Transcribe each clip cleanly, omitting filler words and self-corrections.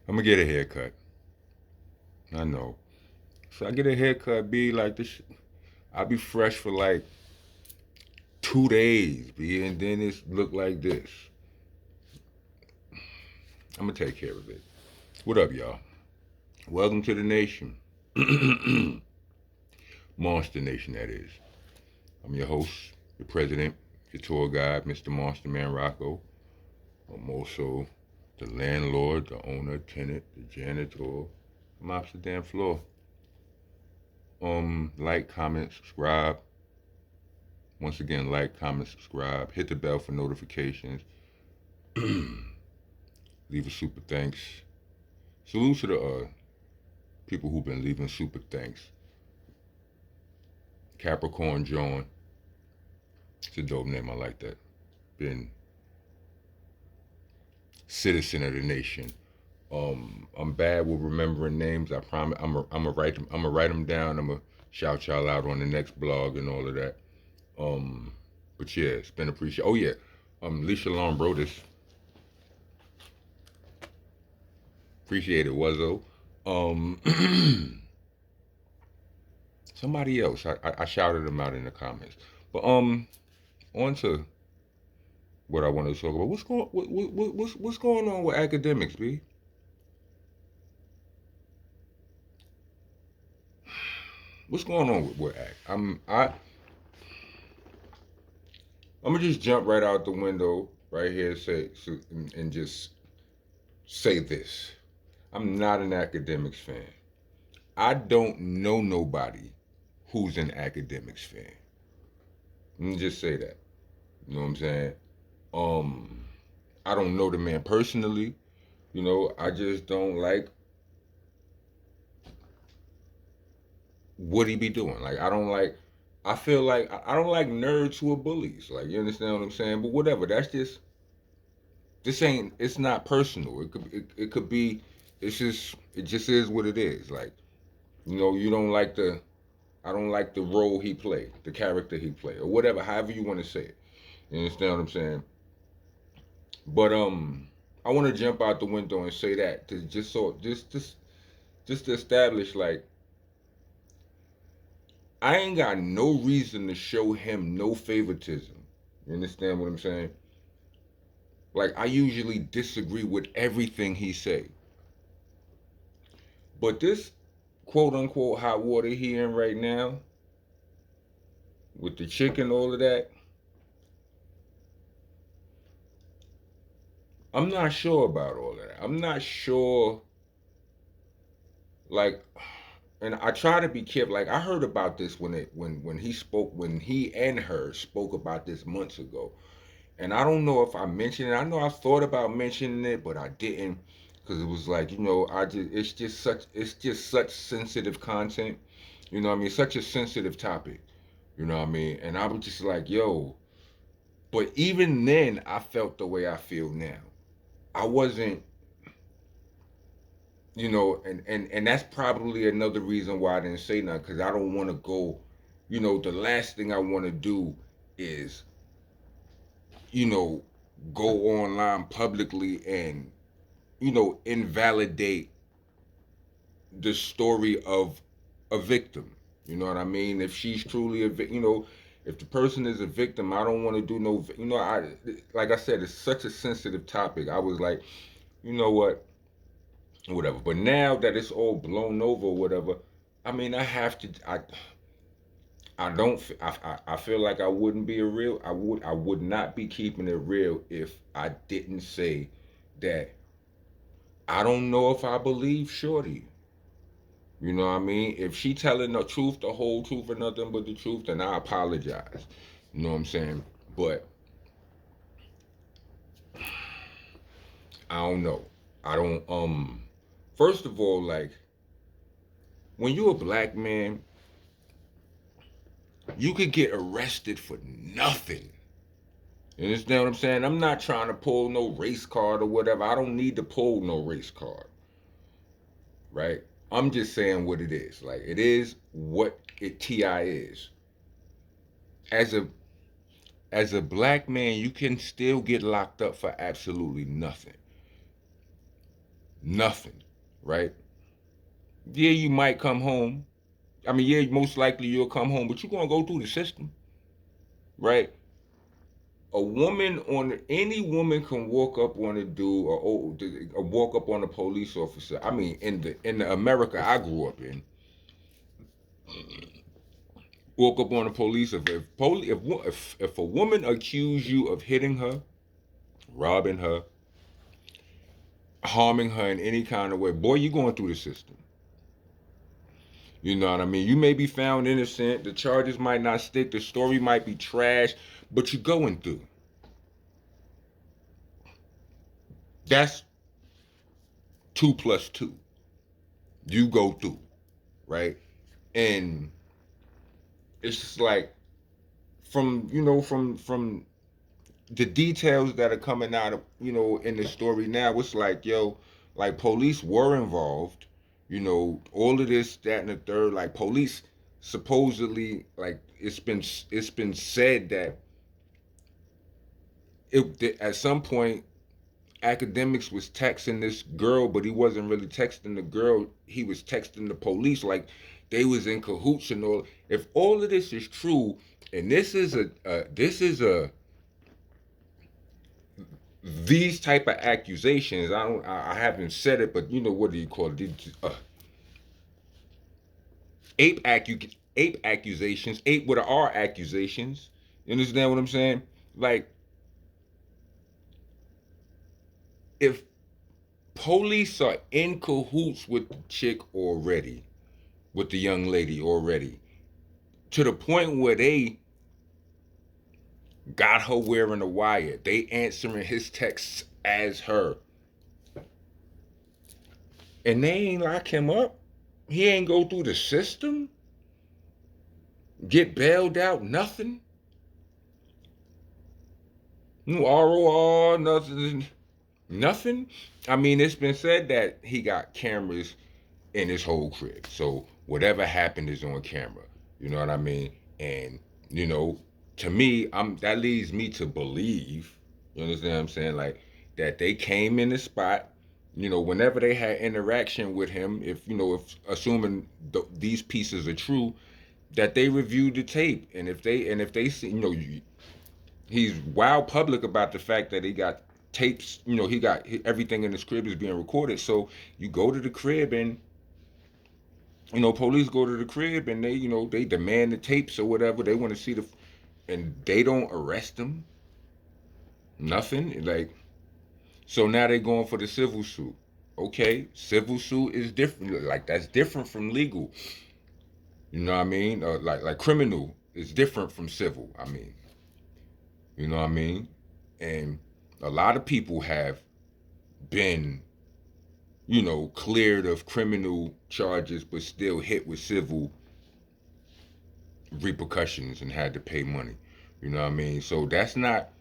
I'm gonna get a haircut. I know. So I get a haircut, be like this. I'll be fresh for like 2 days, B, and then it's look like this. I'm gonna take care of it. What up, y'all? Welcome to the nation. Monster Nation, that is. I'm your host, the president, your tour guide, Mr. Monster Man Rocco. I'm also the landlord, the owner, tenant, the janitor. I'm off the damn floor. Like, comment, subscribe. Once again, like, comment, subscribe. Hit the bell for notifications. Leave a super thanks. Salute to the people who've been leaving super thanks. Capricorn John. It's a dope name. I like that. Been citizen of the nation. I'm bad with remembering names. I promise. I'm gonna write them. I'm gonna write them down. I'm gonna shout y'all out on the next blog and all of that. Um, but yeah, it's been appreciated. Oh yeah, Leisha Long Brodus. Appreciate it, Wuzzo. Um, somebody else. I shouted them out in the comments. But on to what I wanted to talk about. What's going on with academics, B? What's going on with act? I'm gonna just jump right out the window right here, and just say this. I'm not an academics fan. I don't know nobody who's an academics fan. Let me just say that. You know what I'm saying? Um, I don't know the man personally. You know, I just don't like what he be doing. Like, I don't like. I feel like I don't like nerds who are bullies. Like, you understand what I'm saying? But whatever. That's just this ain't. It's not personal. It could be. It's just. It just is what it is. Like, you know, you don't like the. I don't like the role he played, the character he played, or whatever. However you want to say it. You understand what I'm saying? But I want to jump out the window and say that to just to establish like I ain't got no reason to show him no favoritism. You understand what I'm saying? Like I usually disagree with everything he say, but this quote unquote hot water he in right now with the chick and all of that, I'm not sure about all of that. I'm not sure like and I try to be careful. Like I heard about this when he and her spoke about this months ago, and I don't know if I mentioned it. I know I thought about mentioning it, but I didn't because it was like I just it's just such sensitive content. You know what I mean? Such a sensitive topic. You know what I mean? And I was just like, yo. But even then, I felt the way I feel now. I wasn't and that's probably another reason why I didn't say nothing because I don't want to go. The last thing I want to do is you know go online publicly and invalidate the story of a victim. You know what I mean? If she's truly a victim, if the person is a victim, I don't want to do no. I like I said, it's such a sensitive topic. I was like, you know what? Whatever. But now that it's all blown over, whatever. I mean, I have to. I don't. I feel like I wouldn't be a real. I would not be keeping it real if I didn't say that. I don't know if I believe Shorty. You know what I mean? If she telling the truth, the whole truth, and nothing but the truth, then I apologize. You know what I'm saying? But I don't know. I don't. First of all, like when you're a black man, you could get arrested for nothing. You understand what I'm saying? I'm not trying to pull no race card or whatever. I don't need to pull no race card, right? I'm just saying what it is. Like it is what it ti is. As a black man, you can still get locked up for absolutely nothing. Nothing, right? Yeah, you might come home. I mean, yeah, most likely you'll come home, but you're gonna go through the system, right? A woman on any woman can walk up on a dude or walk up on a police officer. I mean, in the America I grew up in, walk up on a police if a woman accused you of hitting her, robbing her, harming her in any kind of way, boy, you're going through the system. You know what I mean? You may be found innocent. The charges might not stick. The story might be trash, but you're going through. That's 2 plus 2. You go through, right? And it's just like from the details that are coming out of in the story now. It's like like police were involved. All of this, that, and the third. Like police supposedly, like it's been said that at some point Akademiks was texting this girl, but he wasn't really texting the girl. He was texting the police, like they was in cahoots and all. If all of this is true, and this is a these type of accusations. I haven't said it, but what do you call it? Ape accusations. Ape with an R accusations. You understand what I'm saying? Like if police are in cahoots with the chick already, with the young lady already, to the point where they got her wearing a wire, they answering his texts as her, and they ain't lock him up. He ain't go through the system, get bailed out, nothing. No ROR, nothing, nothing. I mean, it's been said that he got cameras in his whole crib, so whatever happened is on camera. You know what I mean? And you know, to me, that leads me to believe. You understand what I'm saying? Like that they came in the spot. Whenever they had interaction with him, if assuming these pieces are true, that they reviewed the tape, and if they see, he's wild public about the fact that he got tapes. He got everything in his crib is being recorded. So you go to the crib and police go to the crib and they demand the tapes or whatever. They want to see and they don't arrest him. Nothing like. So now they're going for the civil suit. Okay, civil suit is different. Like that's different from legal. You know what I mean? Like criminal is different from civil. I mean, you know what I mean? And a lot of people have been, cleared of criminal charges, but still hit with civil repercussions and had to pay money. You know what I mean? So that's not.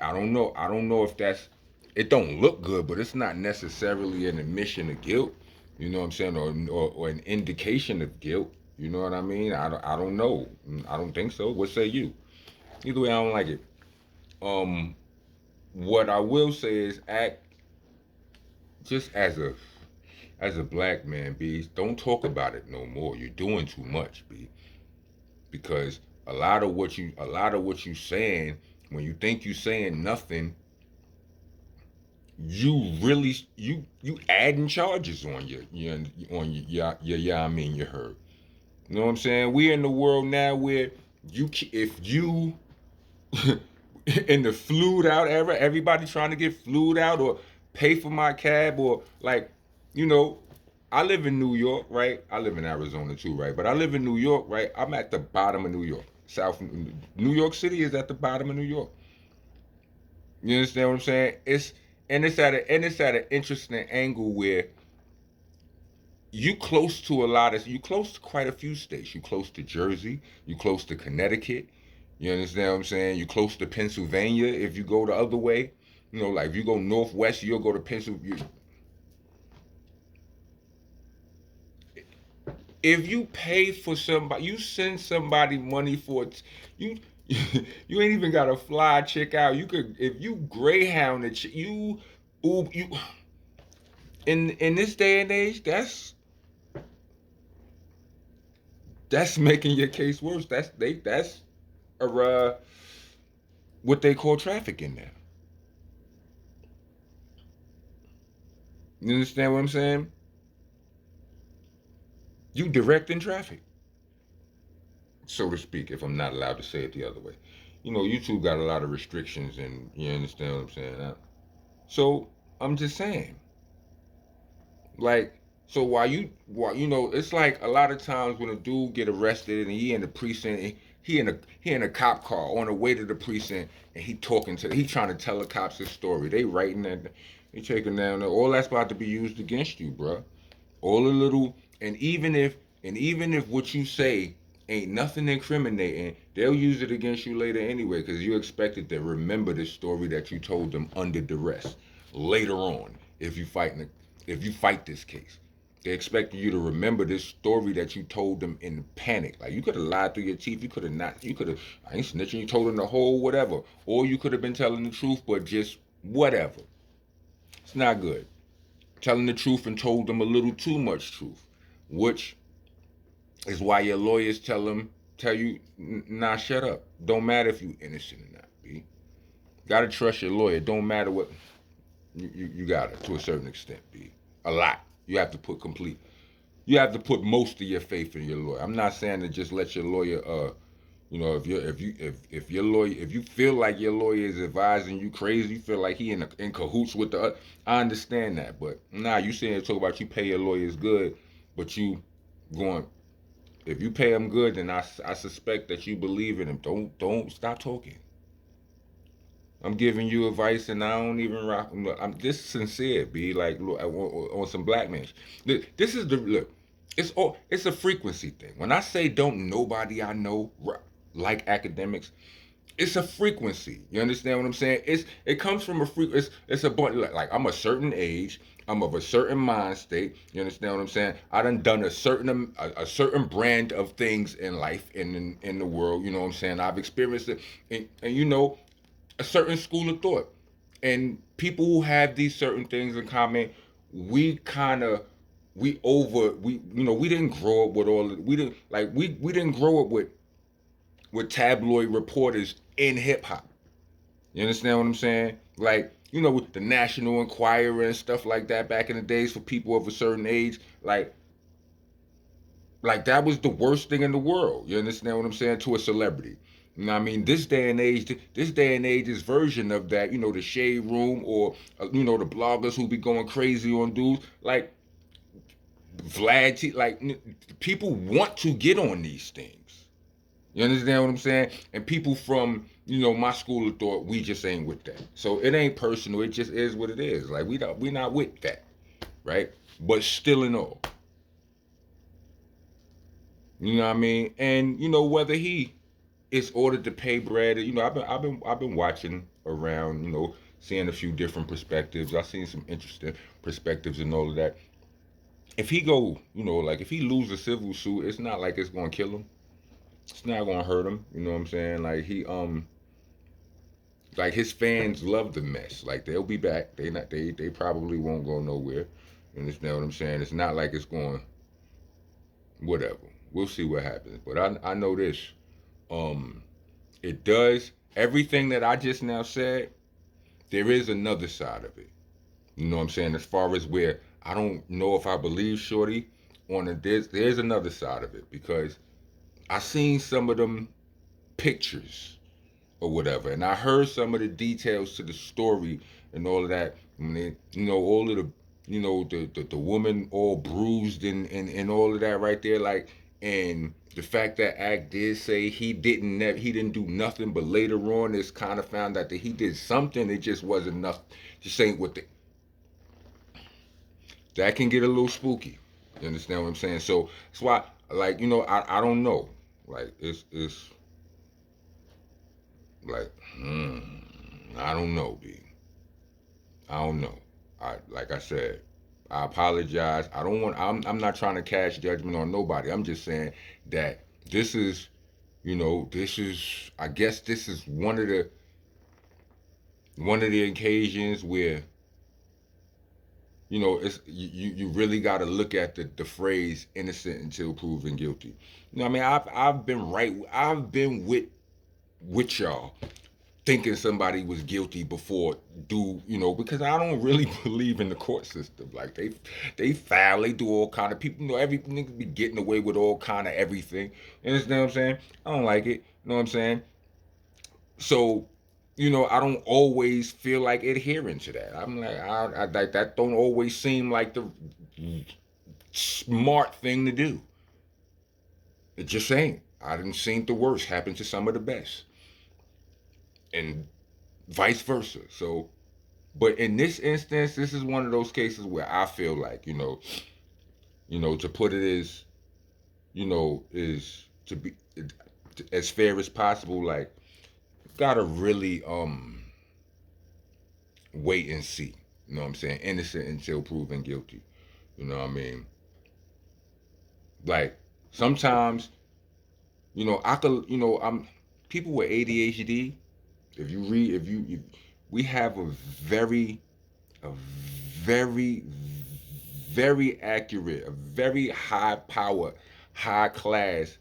I don't know. I don't know if that's. It don't look good, but it's not necessarily an admission of guilt. You know what I'm saying, or an indication of guilt. You know what I mean? I don't know. I don't think so. What say you? Either way, I don't like it. Um, what I will say is act just as a black man, B. Don't talk about it no more. You're doing too much, B. Because a lot of what you saying when you think you saying nothing, you really you adding charges on your I mean your hurt. You know what I'm saying? We're in the world now where if you in the flued out era, everybody trying to get flued out or pay for my cab or like, you know, I live in New York, right? I live in Arizona too, right? But I live in New York, right? I'm at the bottom of New York. South New York City is at the bottom of New York. You understand what I'm saying? It's at an interesting angle where you close to quite a few states. You close to Jersey, you close to Connecticut. You understand what I'm saying? You close to Pennsylvania. If you go the other way, like if you go northwest, you'll go to Pennsylvania. If you pay for somebody, you send somebody money for it. You you ain't even got to fly chick out. You could if you Greyhound it. You in this day and age, that's making your case worse. That's what they call trafficking now. You understand what I'm saying? You directing traffic, so to speak, if I'm not allowed to say it the other way. YouTube got a lot of restrictions, and you understand what I'm saying. So I'm just saying, like, so while it's like a lot of times when a dude get arrested and he in the precinct, he in a cop car on the way to the precinct, and he trying to tell the cops his story. They writing that, they taking down all that's about to be used against you, bruh. All the little, and even if what you say ain't nothing incriminating, they'll use it against you later anyway, because you expected to remember the story that you told them under duress later on. If you fight this case, they expect you to remember this story that you told them in panic. Like, you could have lied through your teeth. You could have not. You could have. I ain't snitching. You told them the whole whatever, or you could have been telling the truth, but just whatever. It's not good. Telling the truth and told them a little too much truth, which is why your lawyers tell you, nah, shut up. Don't matter if you innocent or not. B. Gotta trust your lawyer. Don't matter what you got it to a certain extent. B. A lot. You have to put complete. You have to put most of your faith in your lawyer. I'm not saying to just let your lawyer. If your lawyer, if you feel like your lawyer is advising you crazy, you feel like he in cahoots with the. I understand that, but nah, you saying talk about you pay your lawyers good, but you going. If you pay them good, then I suspect that you believe in them. Don't stop talking. I'm giving you advice, and I don't even rock. I'm just sincere. Be like, look, on some black man. This is the look. It's a frequency thing. When I say don't nobody I know like academics, it's a frequency. You understand what I'm saying? It comes from a frequency. It's a bunch. Like, I'm a certain age. I'm of a certain mind state. You understand what I'm saying? I done a certain brand of things in life and in the world. You know what I'm saying? I've experienced it, and a certain school of thought. And people who have these certain things in common, we kind of we didn't grow up with all we didn't grow up with tabloid reporters in hip hop. You understand what I'm saying? Like, with the National Enquirer and stuff like that back in the days for people of a certain age, like that was the worst thing in the world. You understand what I'm saying? To a celebrity. You know what I mean? This day and age's version of that, the shade room, or the bloggers who be going crazy on dudes like Vlad people want to get on these things. You understand what I'm saying? And people from, my school of thought, we just ain't with that. So it ain't personal. It just is what it is. Like, we not with that, right? But still in all, you know what I mean? And whether he is ordered to pay bread, I've been watching around, seeing a few different perspectives. I've seen some interesting perspectives and all of that. If he go, like if he lose a civil suit, it's not like it's gonna kill him. It's not gonna hurt him. You know what I'm saying? Like his fans love the mess. Like, they'll be back. They probably won't go nowhere. You understand what I'm saying? It's not like it's going whatever. We'll see what happens. But I know this. Um it does everything that I just now said, there is another side of it. You know what I'm saying? As far as where I don't know if I believe Shorty on it, there's another side of it, because I seen some of them pictures or whatever. And I heard some of the details to the story and all of that. I mean, all of the, the woman all bruised and all of that right there. Like, and the fact that Act did say he didn't do nothing, but later on it's kind of found out that he did something. It just wasn't enough. Just ain't what the that can get a little spooky. You understand what I'm saying? So that's why, like, I don't know. Like, it's like, I don't know, B. I don't know. Like I said, I apologize. I don't want. I'm not trying to cast judgment on nobody. I'm just saying that this is, this is. I guess this is one of the occasions where it's you really got to look at the phrase innocent until proven guilty. I mean, I've been with y'all thinking somebody was guilty before because I don't really believe in the court system. Like they foul, they do all kind of people. Every nigga be getting away with all kind of everything. You understand what I'm saying? I don't like it. You know what I'm saying? So, I don't always feel like adhering to that. I'm like, I like that. Don't always seem like the smart thing to do. It just ain't. I didn't seen the worst happen to some of the best, and vice versa. So, but in this instance, this is one of those cases where I feel like to put it is to be as fair as possible. Like, gotta really wait and see. You know what I'm saying? Innocent until proven guilty. You know what I mean? Like sometimes, I could, I'm people with ADHD. If we have a very, very accurate, a very high power, high class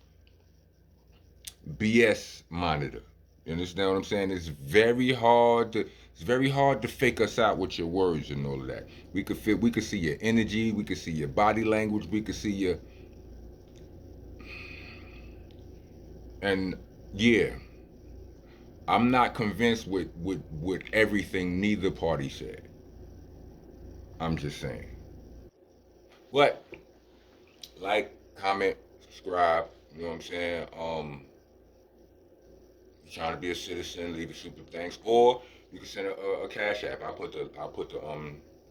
BS monitor. You understand what I'm saying? It's very hard to fake us out with your words and all of that. We could see your energy, we could see your body language, we could see your and yeah, I'm not convinced with everything neither party said. I'm just saying. But like, comment, subscribe, you know what I'm saying? You're trying to be a citizen, leave a super thanks, or you can send a cash app. I'll put the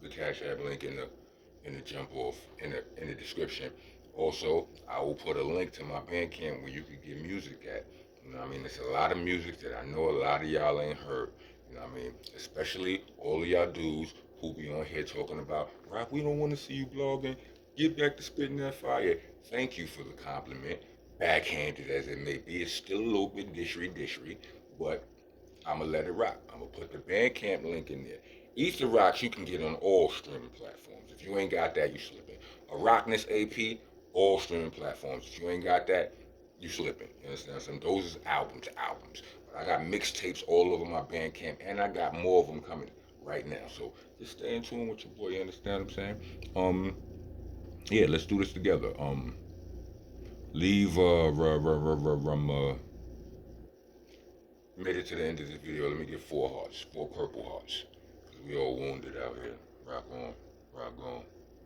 cash app link in the jump off in the description. Also, I will put a link to my Bandcamp where you can get music at. You know what I mean? There's a lot of music that I know a lot of y'all ain't heard. You know what I mean? Especially all of y'all dudes who be on here talking about, Rock, we don't want to see you blogging. Get back to spitting that fire. Thank you for the compliment. Backhanded as it may be, it's still a little bit dishery, but I'm gonna let it rock. I'm gonna put the Bandcamp link in there. Ether Rocks you can get on all streaming platforms. If you ain't got that, you slipping. A Rockness AP, all streaming platforms. If you ain't got that, you slipping. You understand? Some those is albums. But I got mixtapes all over my Bandcamp, and I got more of them coming right now. So just stay in tune with your boy. You understand what I'm saying? Yeah, let's do this together. Leave made it to the end of this video. Let me get 4 hearts, 4 purple hearts. Cause we all wounded out here. Rock on.